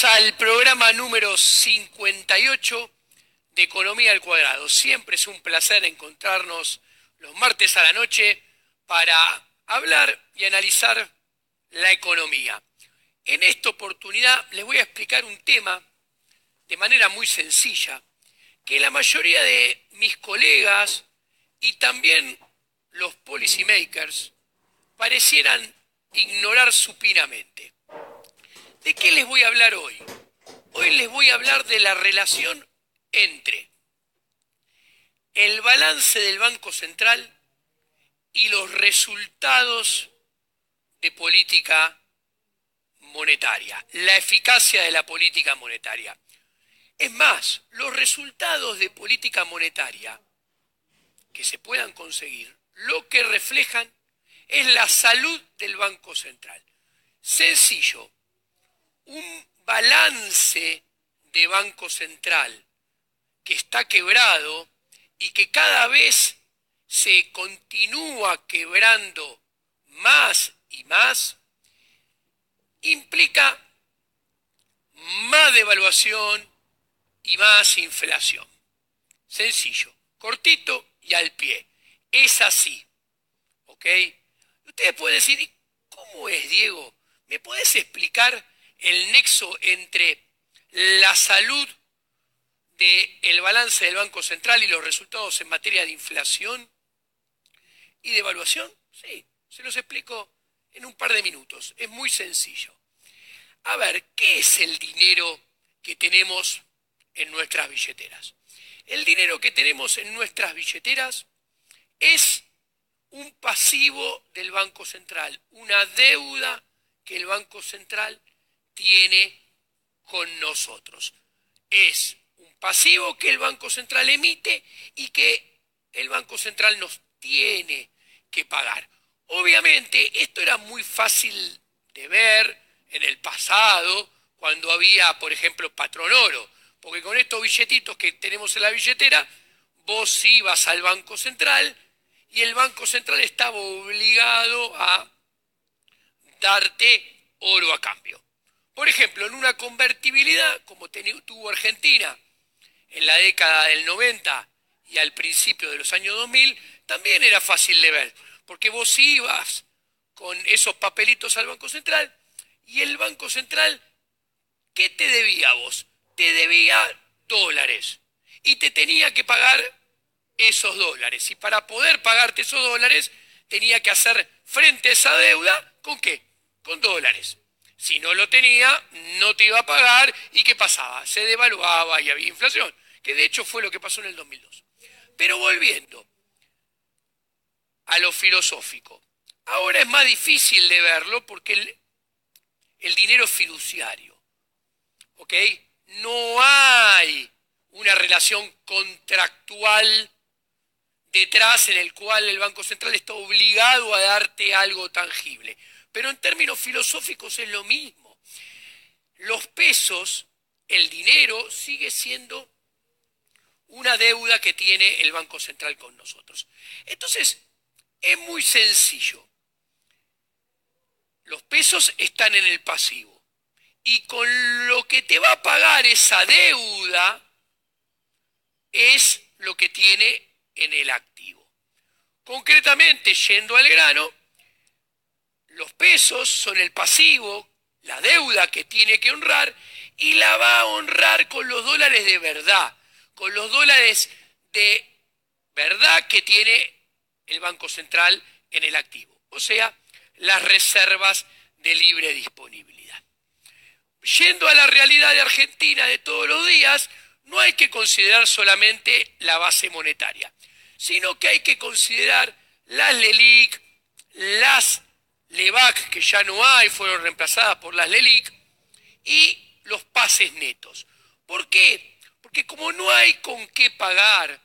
Bienvenidos al programa número 58 de Economía al Cuadrado. Siempre es un placer encontrarnos los martes a la noche para hablar y analizar la economía. En esta oportunidad les voy a explicar un tema de manera muy sencilla que la mayoría de mis colegas y también los policymakers parecieran ignorar supinamente. ¿De qué les voy a hablar hoy? Hoy les voy a hablar de la relación entre el balance del Banco Central y los resultados de política monetaria, la eficacia de la política monetaria. Es más, los resultados de política monetaria que se puedan conseguir, lo que reflejan es la salud del Banco Central. Sencillo. Un balance de Banco Central que está quebrado y que cada vez se continúa quebrando más y más, implica más devaluación y más inflación. Sencillo, cortito y al pie. Es así, ¿ok? Ustedes pueden decir, ¿cómo es, Diego? ¿Me podés explicar el nexo entre la salud del balance del Banco Central y los resultados en materia de inflación y devaluación? Sí, se los explico en un par de minutos. Es muy sencillo. A ver, ¿qué es el dinero que tenemos en nuestras billeteras? El dinero que tenemos en nuestras billeteras es un pasivo del Banco Central, una deuda que el Banco Central tiene con nosotros. Es un pasivo que el Banco Central emite y que el Banco Central nos tiene que pagar. Obviamente, esto era muy fácil de ver en el pasado, cuando había, por ejemplo, patrón oro, porque con estos billetitos que tenemos en la billetera, vos ibas al Banco Central y el Banco Central estaba obligado a darte oro a cambio. Por ejemplo, en una convertibilidad, como tuvo Argentina en la década del 90 y al principio de los años 2000, también era fácil de ver, porque vos ibas con esos papelitos al Banco Central y el Banco Central, ¿qué te debía a vos? Te debía dólares y te tenía que pagar esos dólares. Y para poder pagarte esos dólares, tenía que hacer frente a esa deuda, ¿con qué? Con dólares. Si no lo tenía, no te iba a pagar. ¿Y qué pasaba? Se devaluaba y había inflación, que de hecho fue lo que pasó en el 2002. Pero volviendo a lo filosófico, ahora es más difícil de verlo porque el dinero es fiduciario, ¿ok? No hay una relación contractual detrás en el cual el Banco Central está obligado a darte algo tangible. Pero en términos filosóficos es lo mismo. Los pesos, el dinero, sigue siendo una deuda que tiene el Banco Central con nosotros. Entonces, es muy sencillo. Los pesos están en el pasivo. Y con lo que te va a pagar esa deuda es lo que tiene en el activo. Concretamente, yendo al grano, los pesos son el pasivo, la deuda que tiene que honrar, y la va a honrar con los dólares de verdad, con los dólares de verdad que tiene el Banco Central en el activo, o sea, las reservas de libre disponibilidad. Yendo a la realidad de Argentina de todos los días, no hay que considerar solamente la base monetaria, sino que hay que considerar las LELIQ, las LEVAC, que ya no hay, fueron reemplazadas por las LELIQ, y los pases netos. ¿Por qué? Porque como no hay con qué pagar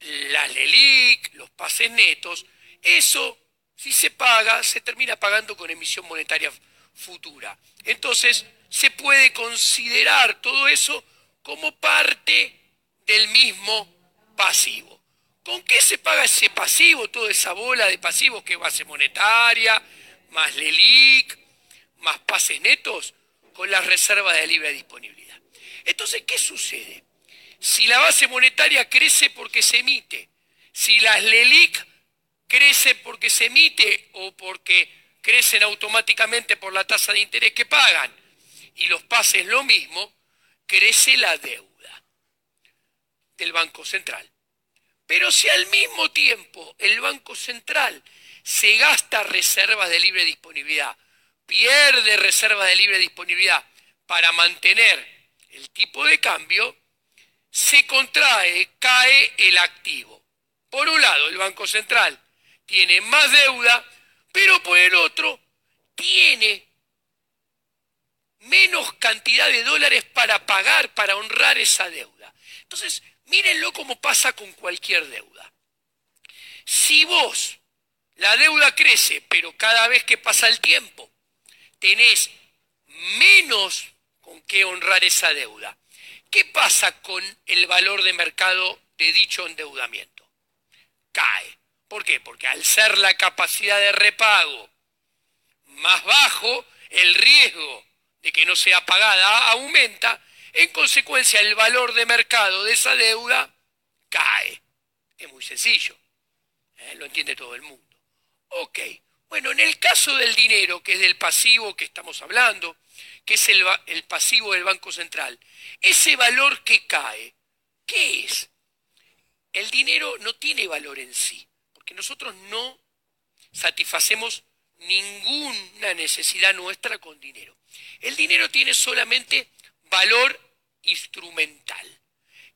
las LELIQ, los pases netos, eso, si se paga, se termina pagando con emisión monetaria futura. Entonces, se puede considerar todo eso como parte del mismo pasivo. ¿Con qué se paga ese pasivo, toda esa bola de pasivos que es base monetaria, más LELIQ, más pases netos? con las reservas de libre disponibilidad. Entonces, ¿qué sucede? Si la base monetaria crece porque se emite, si las LELIQ crecen porque se emite o porque crecen automáticamente por la tasa de interés que pagan, y los pases lo mismo, crece la deuda del Banco Central. Pero si al mismo tiempo el Banco Central se gasta reservas de libre disponibilidad, pierde reservas de libre disponibilidad para mantener el tipo de cambio, se contrae, cae el activo. Por un lado, el Banco Central tiene más deuda, pero por el otro tiene menos cantidad de dólares para pagar, para honrar esa deuda. Entonces, mírenlo como pasa con cualquier deuda. Si vos, la deuda crece, pero cada vez que pasa el tiempo, tenés menos con qué honrar esa deuda, ¿qué pasa con el valor de mercado de dicho endeudamiento? Cae. ¿Por qué? Porque al ser la capacidad de repago más bajo, el riesgo de que no sea pagada aumenta, en consecuencia el valor de mercado de esa deuda cae. Es muy sencillo, lo entiende todo el mundo. Ok, bueno, en el caso del dinero, que es del pasivo que estamos hablando, que es el pasivo del Banco Central, ese valor que cae, ¿qué es? El dinero no tiene valor en sí, porque nosotros no satisfacemos ninguna necesidad nuestra con dinero. El dinero tiene solamente valor instrumental.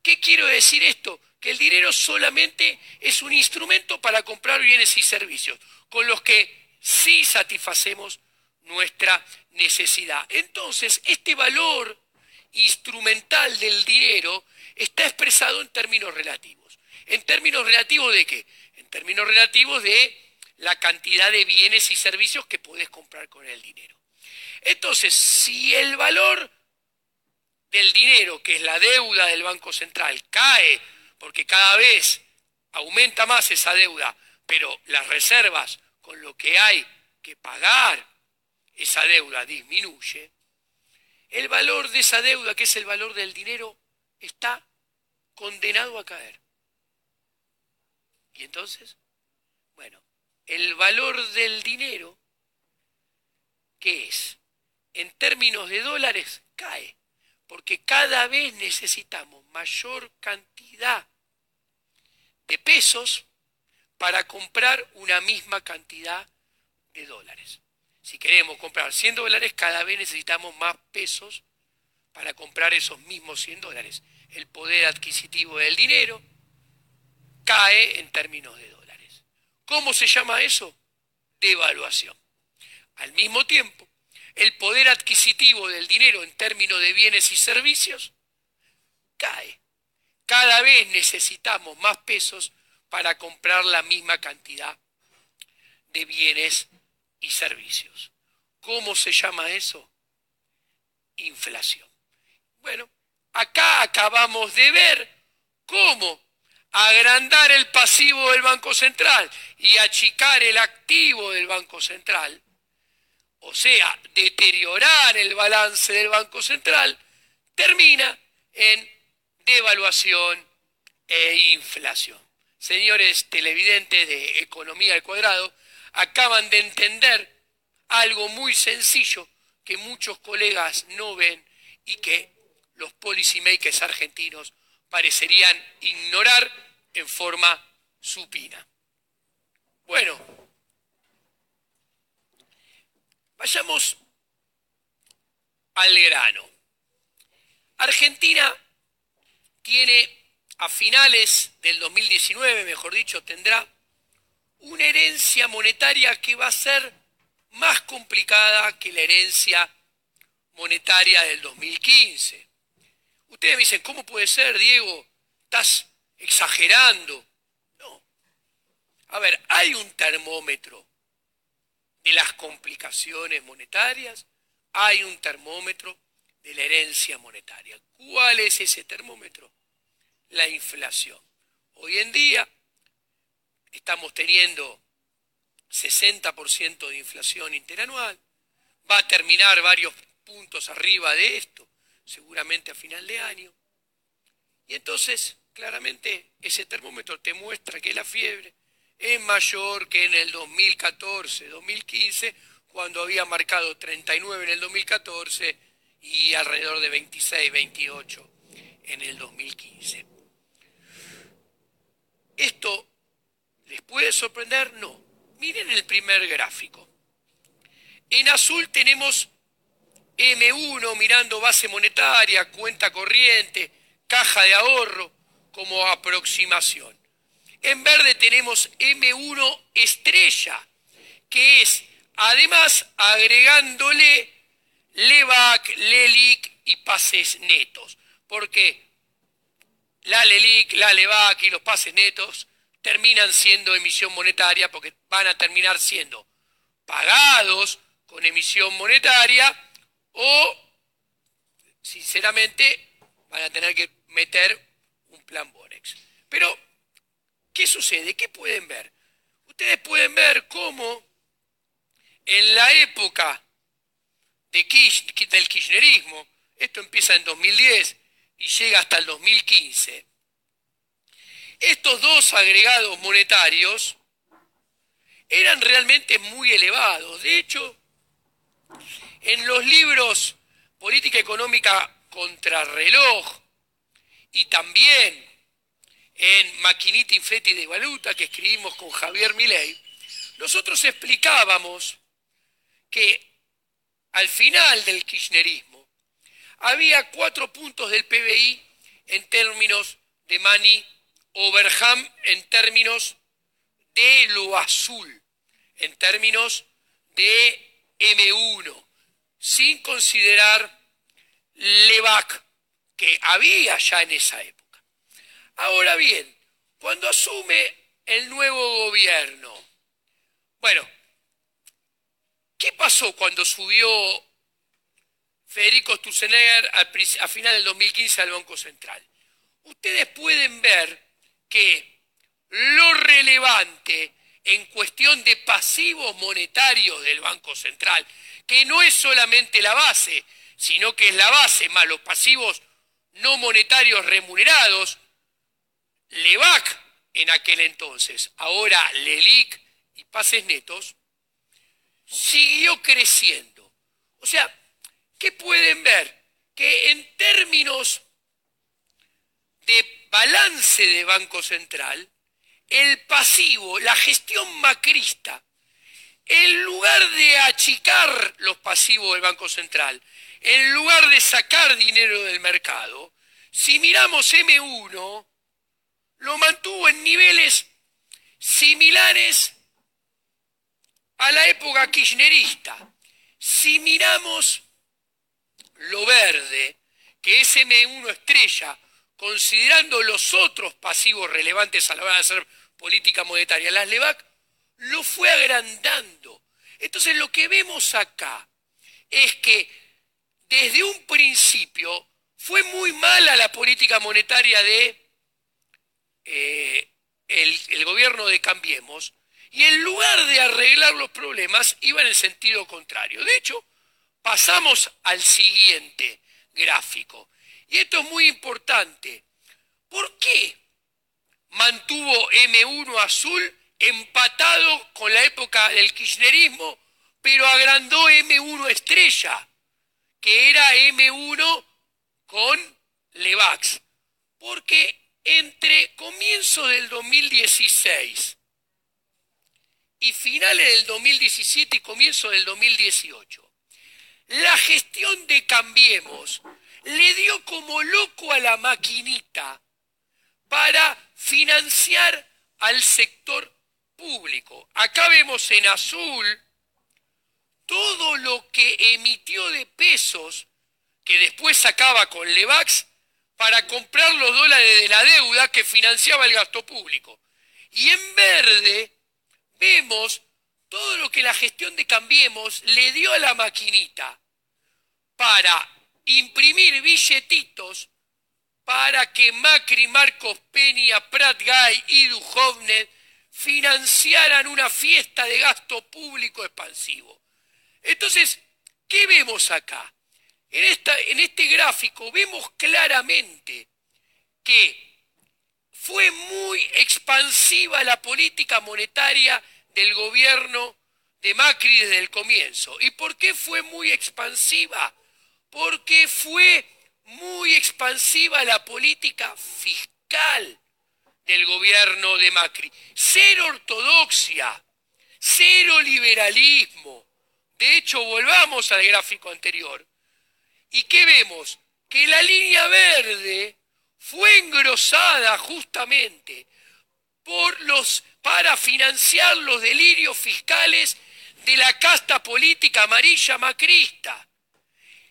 ¿Qué quiero decir esto? Que el dinero solamente es un instrumento para comprar bienes y servicios, con los que sí satisfacemos nuestra necesidad. Entonces, este valor instrumental del dinero está expresado en términos relativos. ¿En términos relativos de qué? En términos relativos de la cantidad de bienes y servicios que podés comprar con el dinero. Entonces, si el valor del dinero, que es la deuda del Banco Central, cae porque cada vez aumenta más esa deuda, pero las reservas con lo que hay que pagar esa deuda disminuye, el valor de esa deuda, que es el valor del dinero, está condenado a caer. ¿Y entonces? Bueno, el valor del dinero, ¿qué es? En términos de dólares, cae, porque cada vez necesitamos mayor cantidad de pesos para comprar una misma cantidad de dólares. Si queremos comprar 100 dólares, cada vez necesitamos más pesos para comprar esos mismos 100 dólares. El poder adquisitivo del dinero cae en términos de dólares. ¿Cómo se llama eso? Devaluación. Al mismo tiempo, el poder adquisitivo del dinero en términos de bienes y servicios cae. Cada vez necesitamos más pesos para comprar la misma cantidad de bienes y servicios. ¿Cómo se llama eso? Inflación. Bueno, acá acabamos de ver cómo agrandar el pasivo del Banco Central y achicar el activo del Banco Central, o sea, deteriorar el balance del Banco Central, termina en devaluación e inflación. Señores televidentes de Economía al Cuadrado, acaban de entender algo muy sencillo que muchos colegas no ven y que los policymakers argentinos parecerían ignorar en forma supina. Bueno, vayamos al grano. Argentina tiene, a finales del 2019, mejor dicho, tendrá una herencia monetaria que va a ser más complicada que la herencia monetaria del 2015. Ustedes me dicen, ¿cómo puede ser, Diego? ¿Estás exagerando? No. A ver, hay un termómetro de las complicaciones monetarias, hay un termómetro de la herencia monetaria. ¿Cuál es ese termómetro? La inflación. Hoy en día estamos teniendo 60% de inflación interanual, va a terminar varios puntos arriba de esto, seguramente a final de año. Y entonces, claramente, ese termómetro te muestra que la fiebre es mayor que en el 2014, 2015, cuando había marcado 39 en el 2014 y alrededor de 26, 28 en el 2015. ¿Esto les puede sorprender? No. Miren el primer gráfico. En azul tenemos M1 mirando base monetaria, cuenta corriente, caja de ahorro como aproximación. En verde tenemos M1 estrella, que es además agregándole LEVAC, LELIQ y pases netos, porque la LELIQ, la LEVAC y los pases netos terminan siendo emisión monetaria porque van a terminar siendo pagados con emisión monetaria o, sinceramente, van a tener que meter un plan Bonex. Pero, ¿qué sucede? ¿Qué pueden ver? Ustedes pueden ver cómo en la época del kirchnerismo, esto empieza en 2010 y llega hasta el 2015, estos dos agregados monetarios eran realmente muy elevados. De hecho, en los libros Política Económica Contrarreloj y también en Maquinita Infleti de Valuta, que escribimos con Javier Milei, nosotros explicábamos que al final del kirchnerismo había 4 puntos del PBI en términos de money overhang, en términos de lo azul, en términos de M1, sin considerar LEVAC, que había ya en esa época. Ahora bien, cuando asume el nuevo gobierno, bueno, ¿qué pasó cuando subió Federico Sturzenegger a final del 2015 al Banco Central? Ustedes pueden ver que lo relevante en cuestión de pasivos monetarios del Banco Central, que no es solamente la base, sino que es la base más los pasivos no monetarios remunerados, LEVAC en aquel entonces, ahora LELIQ y pases netos, siguió creciendo. O sea, ¿qué pueden ver? Que en términos de balance de Banco Central, el pasivo, la gestión macrista, en lugar de achicar los pasivos del Banco Central, en lugar de sacar dinero del mercado, si miramos M1, lo mantuvo en niveles similares a la época kirchnerista. Si miramos lo verde, que es M1 estrella, considerando los otros pasivos relevantes a la hora de hacer política monetaria, las LEVAC, lo fue agrandando. Entonces lo que vemos acá es que desde un principio fue muy mala la política monetaria de el gobierno de Cambiemos, y en lugar de arreglar los problemas iba en el sentido contrario. De hecho, pasamos al siguiente gráfico. Y esto es muy importante. ¿Por qué mantuvo M1 azul empatado con la época del kirchnerismo, pero agrandó M1 estrella, que era M1 con LEVAX? Porque entre comienzos del 2016 y finales del 2017 y comienzo del 2018, la gestión de Cambiemos le dio como loco a la maquinita para financiar al sector público. Acá vemos en azul todo lo que emitió de pesos que después sacaba con LEVAX para comprar los dólares de la deuda que financiaba el gasto público. Y en verde vemos todo lo que la gestión de Cambiemos le dio a la maquinita para imprimir billetitos para que Macri, Marcos Peña, Prat Gay y Duhovne financiaran una fiesta de gasto público expansivo. Entonces, ¿qué vemos acá? En este gráfico vemos claramente que fue muy expansiva la política monetaria del gobierno de Macri desde el comienzo. ¿Y por qué fue muy expansiva? Porque fue muy expansiva la política fiscal del gobierno de Macri. Cero ortodoxia, cero liberalismo. De hecho, volvamos al gráfico anterior. ¿Y qué vemos? Que la línea verde fue engrosada justamente para financiar los delirios fiscales de la casta política amarilla macrista.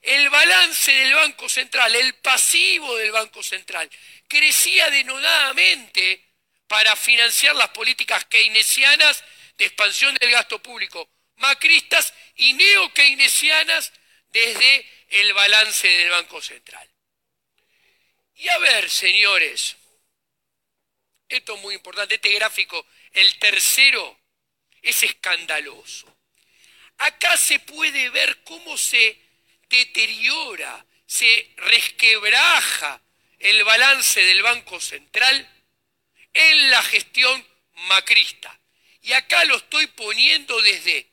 El balance del Banco Central, el pasivo del Banco Central, crecía denodadamente para financiar las políticas keynesianas de expansión del gasto público, macristas y neo-keynesianas desde el balance del Banco Central. Y a ver, señores, esto es muy importante, este gráfico, el tercero, es escandaloso. Acá se puede ver cómo se deteriora, se resquebraja el balance del Banco Central en la gestión macrista. Y acá lo estoy poniendo desde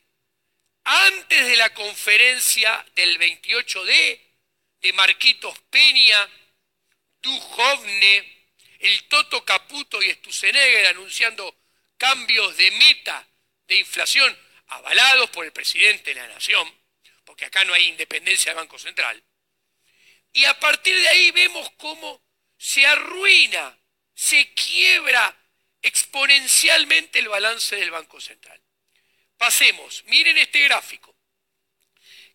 antes de la conferencia del 28D de Marquitos Peña, Duhovne, el Toto Caputo y Sturzenegger anunciando cambios de meta de inflación avalados por el presidente de la Nación, porque acá no hay independencia del Banco Central. Y a partir de ahí vemos cómo se arruina, se quiebra exponencialmente el balance del Banco Central. Pasemos, miren este gráfico.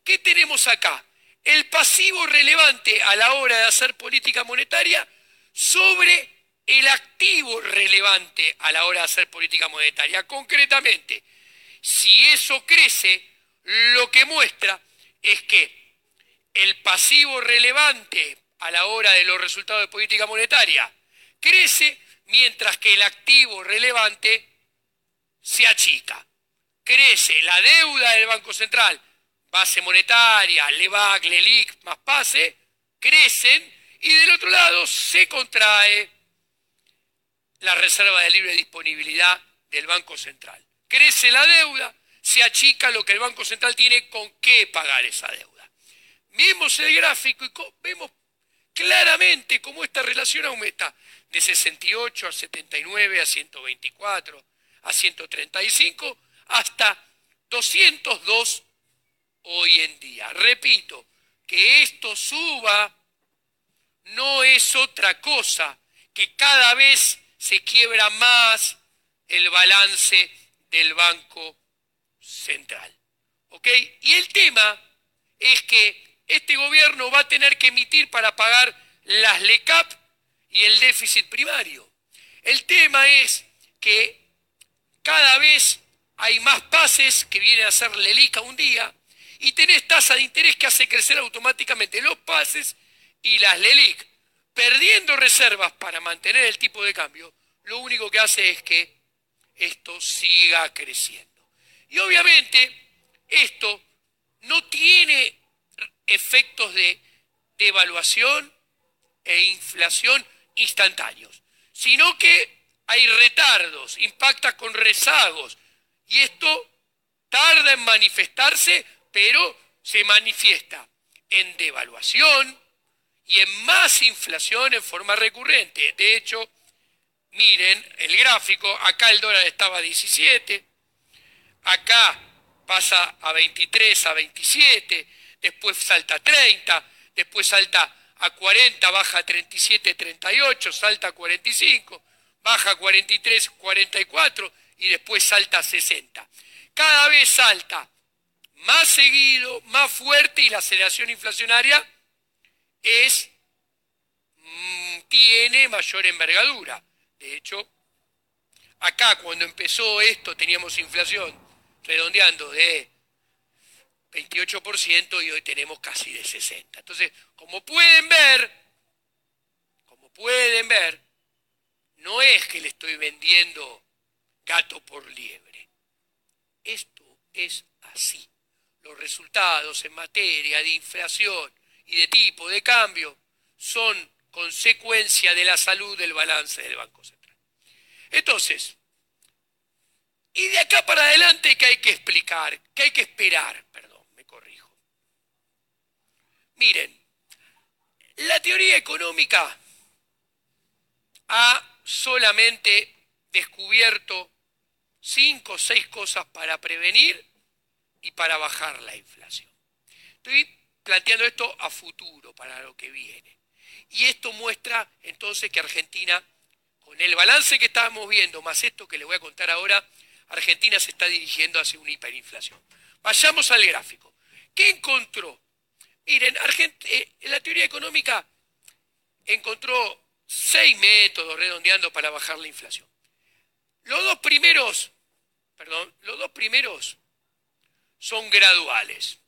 ¿Qué tenemos acá? El pasivo relevante a la hora de hacer política monetaria sobre el activo relevante a la hora de hacer política monetaria. Concretamente, si eso crece, lo que muestra es que el pasivo relevante a la hora de los resultados de política monetaria crece, mientras que el activo relevante se achica. Crece la deuda del Banco Central, base monetaria, LEVAC, LELIC, más PASE, crecen, y del otro lado se contrae la reserva de libre disponibilidad del Banco Central. Crece la deuda, se achica lo que el Banco Central tiene con qué pagar esa deuda. Vemos el gráfico y vemos claramente cómo esta relación aumenta de 68 a 79, a 124, a 135, hasta 202 hoy en día. Repito, que esto suba no es otra cosa que cada vez se quiebra más el balance del Banco Central. ¿Ok? Y el tema es que este gobierno va a tener que emitir para pagar las LECAP y el déficit primario. El tema es que cada vez hay más pases que vienen a ser LELIC un día y tenés tasa de interés que hace crecer automáticamente los pases y las LELIC. Perdiendo reservas para mantener el tipo de cambio, lo único que hace es que esto siga creciendo. Y obviamente esto no tiene efectos de devaluación e inflación instantáneos, sino que hay retardos, impacta con rezagos, y esto tarda en manifestarse, pero se manifiesta en devaluación y en más inflación en forma recurrente. De hecho, miren el gráfico, acá el dólar estaba a 17, acá pasa a 23, a 27, después salta a 30, después salta a 40, baja a 37, 38, salta a 45, baja a 43, 44 y después salta a 60. Cada vez salta más seguido, más fuerte, y la aceleración inflacionaria tiene mayor envergadura. De hecho, acá cuando empezó esto teníamos inflación redondeando de 28% y hoy tenemos casi de 60%. Entonces, como pueden ver, no es que le estoy vendiendo gato por liebre. Esto es así. Los resultados en materia de inflación y de tipo de cambio son consecuencia de la salud del balance del Banco Central. Entonces, y de acá para adelante, ¿qué hay que explicar? ¿Qué hay que esperar? Perdón, me corrijo. Miren, la teoría económica ha solamente descubierto 5 o 6 cosas para prevenir y para bajar la inflación. Estoy planteando esto a futuro, para lo que viene. Y esto muestra entonces que Argentina, con el balance que estábamos viendo, más esto que les voy a contar ahora, Argentina se está dirigiendo hacia una hiperinflación. Vayamos al gráfico. ¿Qué encontró? Miren, la teoría económica encontró 6 métodos redondeando para bajar la inflación. Los dos primeros son graduales.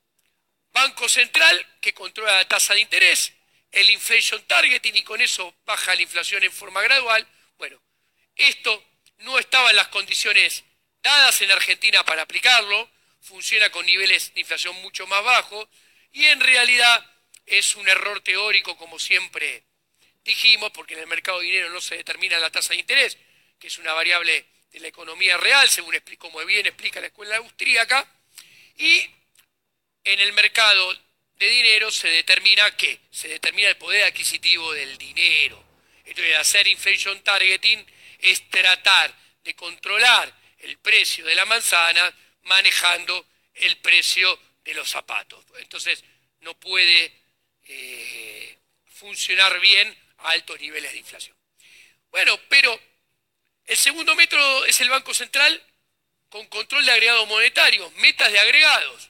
Banco Central, que controla la tasa de interés, el inflation targeting, y con eso baja la inflación en forma gradual. Bueno, esto no estaba en las condiciones dadas en Argentina para aplicarlo, funciona con niveles de inflación mucho más bajos, y en realidad es un error teórico, como siempre dijimos, porque en el mercado de dinero no se determina la tasa de interés, que es una variable de la economía real, según como bien explica la escuela austríaca, y en el mercado de dinero se determina ¿qué? Se determina el poder adquisitivo del dinero. Entonces, hacer inflation targeting es tratar de controlar el precio de la manzana manejando el precio de los zapatos. Entonces, no puede funcionar bien a altos niveles de inflación. Bueno, pero el segundo método es el Banco Central con control de agregados monetarios, metas de agregados.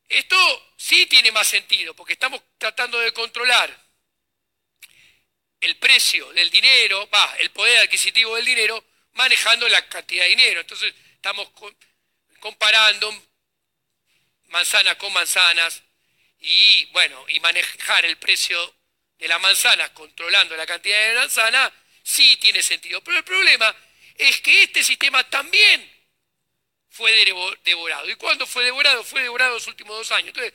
Esto sí tiene más sentido, porque estamos tratando de controlar el precio del dinero, el poder adquisitivo del dinero, manejando la cantidad de dinero. Entonces estamos comparando manzanas con manzanas y, bueno, y manejar el precio de la manzana controlando la cantidad de manzana sí tiene sentido. Pero el problema es que este sistema también fue devorado. ¿Y cuándo fue devorado? Fue devorado los últimos 2 años. Entonces,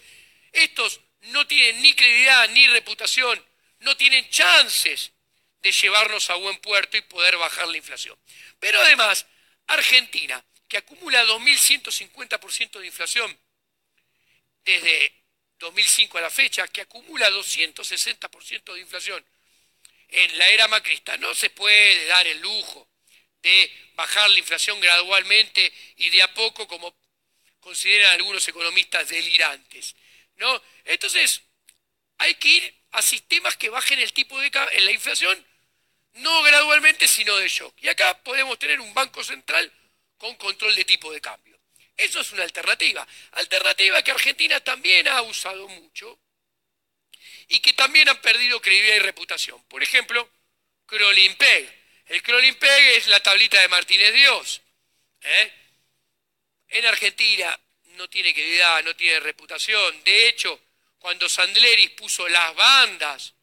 estos no tienen ni credibilidad ni reputación, no tienen chances de llevarnos a buen puerto y poder bajar la inflación. Pero además, Argentina, que acumula 2.150% de inflación desde 2005 a la fecha, que acumula 260% de inflación en la era macrista, no se puede dar el lujo de bajar la inflación gradualmente y de a poco, como consideran algunos economistas delirantes, ¿no? Entonces, hay que ir a sistemas que bajen el tipo de la inflación, no gradualmente, sino de shock. Y acá podemos tener un banco central con control de tipo de cambio. Eso es una alternativa. Alternativa que Argentina también ha usado mucho y que también han perdido credibilidad y reputación. Por ejemplo, Kroll-Peg. El Kroll-Peg es la tablita de Martínez Dios. En Argentina no tiene credibilidad, no tiene reputación. De hecho, cuando Sandleris puso las bandas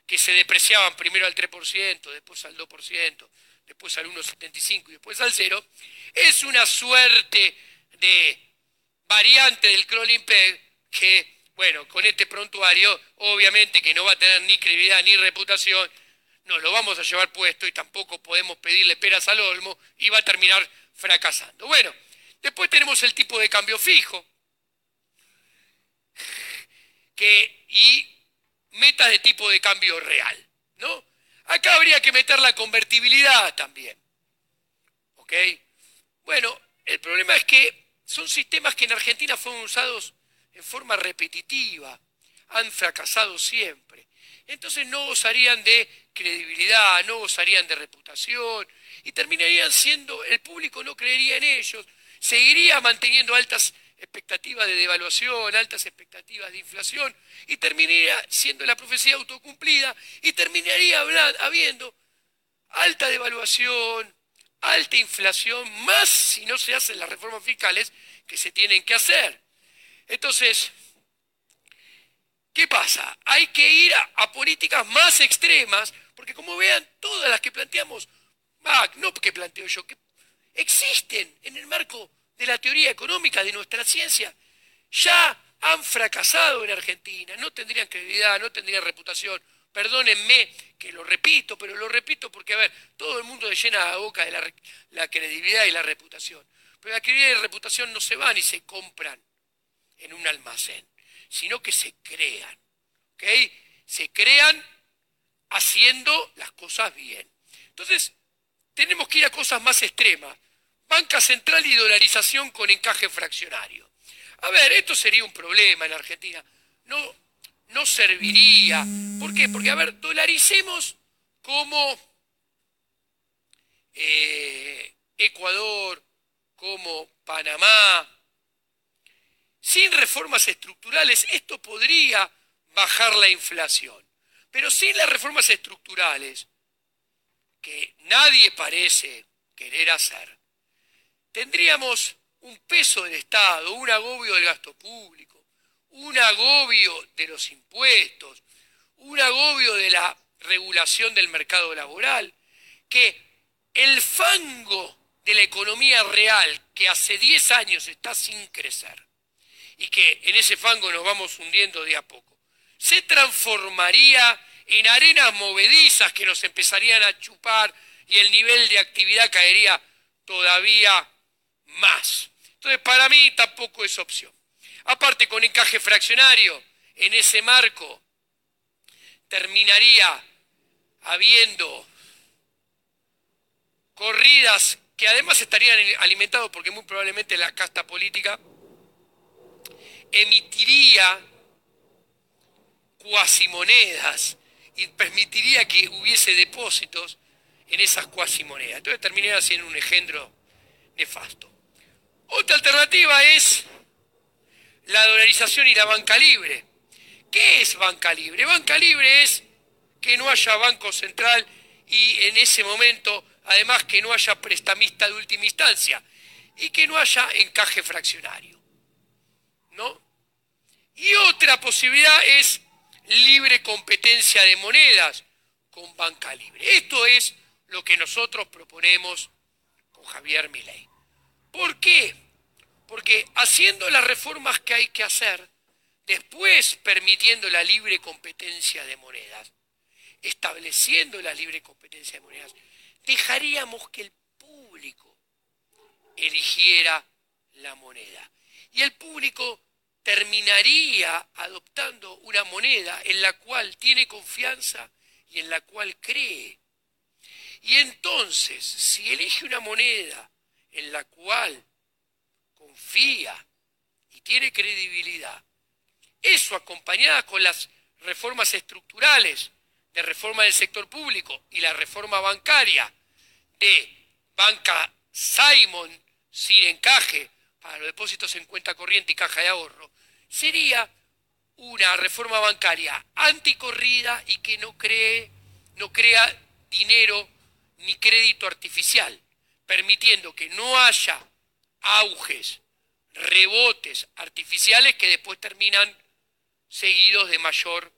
que se depreciaban primero al 3%, después al 2%, después al 1,75% y después al 0%, es una suerte de variante del Kroll-Peg que, bueno, con este prontuario, obviamente que no va a tener ni credibilidad ni reputación, no lo vamos a llevar puesto y tampoco podemos pedirle peras al olmo y va a terminar fracasando. Bueno, después tenemos el tipo de cambio fijo y metas de tipo de cambio real, ¿no? Acá habría que meter la convertibilidad también, ¿ok? Bueno, el problema es que son sistemas que en Argentina fueron usados en forma repetitiva, han fracasado siempre. Entonces no gozarían de credibilidad, no gozarían de reputación y terminarían siendo, el público no creería en ellos, seguiría manteniendo altas expectativas de devaluación, altas expectativas de inflación y terminaría siendo la profecía autocumplida y terminaría habiendo alta devaluación, alta inflación, más si no se hacen las reformas fiscales que se tienen que hacer. Entonces, ¿qué pasa? Hay que ir a políticas más extremas, porque como vean, todas las que planteamos, no que planteo yo, que existen en el marco de la teoría económica de nuestra ciencia, ya han fracasado en Argentina, no tendrían credibilidad, no tendrían reputación. Perdónenme que lo repito, pero lo repito porque, a ver, todo el mundo le llena la boca de la credibilidad y la reputación. Pero la credibilidad y la reputación no se van y se compran en un almacén, sino que se crean, ¿ok? Se crean haciendo las cosas bien. Entonces, tenemos que ir a cosas más extremas. Banca central y dolarización con encaje fraccionario. A ver, esto sería un problema en Argentina. No serviría. ¿Por qué? Porque, a ver, dolaricemos como Ecuador, como Panamá. Sin reformas estructurales, esto podría bajar la inflación. Pero sin las reformas estructurales, que nadie parece querer hacer, tendríamos un peso del Estado, un agobio del gasto público, un agobio de los impuestos, un agobio de la regulación del mercado laboral, que el fango de la economía real, que hace 10 años está sin crecer, y que en ese fango nos vamos hundiendo de a poco, se transformaría en arenas movedizas que nos empezarían a chupar y el nivel de actividad caería todavía más. Entonces, para mí tampoco es opción. Aparte, con encaje fraccionario, en ese marco, terminaría habiendo corridas que además estarían alimentadas porque muy probablemente la casta política emitiría cuasimonedas y permitiría que hubiese depósitos en esas cuasimonedas. Entonces terminaría siendo un engendro nefasto. Otra alternativa es la dolarización y la banca libre. ¿Qué es banca libre? Banca libre es que no haya banco central y en ese momento, además, que no haya prestamista de última instancia y que no haya encaje fraccionario, ¿no? Y otra posibilidad es libre competencia de monedas con banca libre. Esto es lo que nosotros proponemos con Javier Milei. ¿Por qué? Porque haciendo las reformas que hay que hacer, después permitiendo la libre competencia de monedas, estableciendo la libre competencia de monedas, dejaríamos que el público eligiera la moneda. Y el público terminaría adoptando una moneda en la cual tiene confianza y en la cual cree. Y entonces, si elige una moneda en la cual confía y tiene credibilidad, eso acompañada con las reformas estructurales de reforma del sector público y la reforma bancaria de banca Simon sin encaje para los depósitos en cuenta corriente y caja de ahorro, sería una reforma bancaria anticorrida y que no crea dinero ni crédito artificial, permitiendo que no haya auges, rebotes artificiales que después terminan seguidos de mayor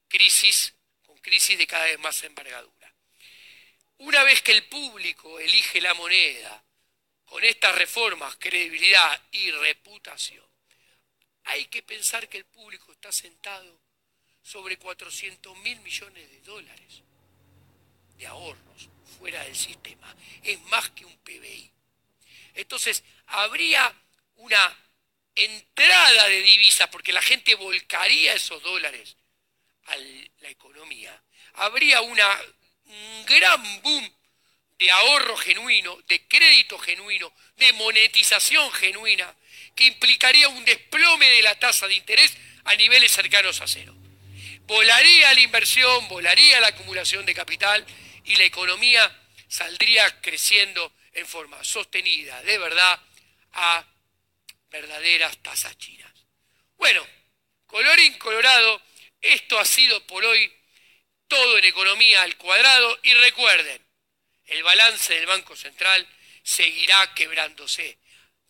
crisis, con crisis de cada vez más envergadura. Una vez que el público elige la moneda, con estas reformas, credibilidad y reputación, hay que pensar que el público está sentado sobre 400.000 millones de dólares de ahorros fuera del sistema. Es más que un PBI. Entonces, habría una entrada de divisas, porque la gente volcaría esos dólares a la economía. Habría un gran boom de ahorro genuino, de crédito genuino, de monetización genuina, que implicaría un desplome de la tasa de interés a niveles cercanos a cero. Volaría la inversión, volaría la acumulación de capital y la economía saldría creciendo en forma sostenida, de verdad, a verdaderas tasas chinas. Bueno, colorín colorado, esto ha sido por hoy todo en Economía al Cuadrado y recuerden, el balance del Banco Central seguirá quebrándose.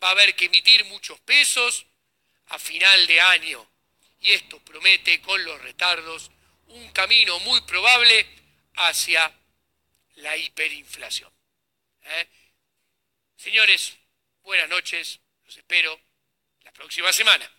Va a haber que emitir muchos pesos a final de año y esto promete, con los retardos, un camino muy probable hacia la hiperinflación. Señores, buenas noches, los espero la próxima semana.